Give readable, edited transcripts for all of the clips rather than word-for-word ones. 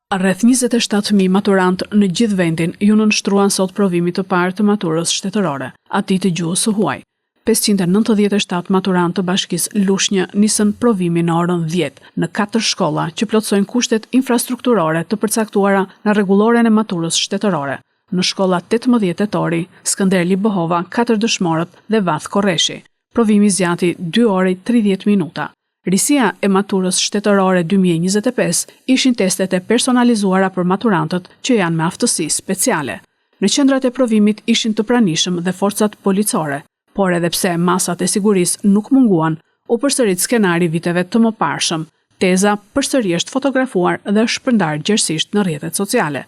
Rreth 27.000 maturantë në gjithë vendin ju nënshtruan sot provimit të parë të maturës shtetërore, atij të gjuhës së huaj. 597 maturantë të bashkisë Lushnjë nisën provimin në orën 10 në 4 shkolla që plotësojnë kushtet infrastrukturore të përcaktuara në rregulloren e maturës shtetërore. Në shkolla 18 Tetori, Skënderli Bohova, 4 dëshmorët dhe Vath Korreshi. Provimi zgjati 2 orë 30 minuta. Risia e maturës shtetërore 2025 ishin testet e personalizuara për maturantët që janë me aftësi speciale. Në qendrat e provimit ishin të pranishëm dhe forcat policore, por edhe pse masat e sigurisë nuk munguan, u përsërit skenari viteve të mëparshëm. Teza përsëri është fotografuar dhe është shpërndar gjerësisht në rrjetet sociale.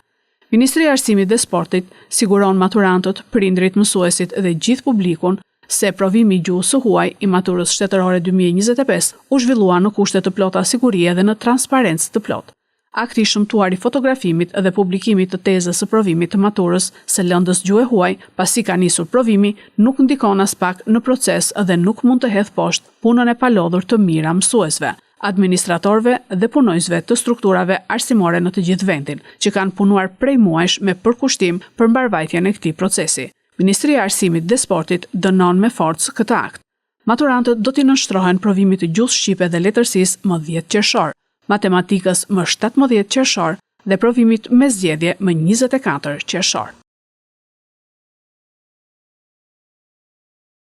Ministri i Arsimit dhe Sportit siguron maturantët, prindrit, mësuesit dhe gjithë publikun se provimi i gjuhës së huaj i maturës shtetërore 2025 u zhvillua në kushte të plota sigurie dhe në transparencë të plotë. Akti i shëmtuar i fotografimit dhe publikimit të tezës së provimit të maturës së lëndës gjuhë huaj, pasi ka nisur provimi, nuk ndikon as pak në proces dhe nuk mund të hedhë poshtë punën e palodhur të mira mësuesve, administratorëve dhe punojësve të strukturave arsimore në të gjithë vendin, që kanë punuar prej muajsh me përkushtim për mbarvajtjen e këtij procesi. Ministria e Arsimit dhe Sportit dënon me forcë këtë akt. Maturantët do t'i nënshtrohen provimit të gjuhës shqipe dhe letërsisë më 10 qershor, matematikës më 17 qershor dhe provimit me zgjedhje më 24 qershor.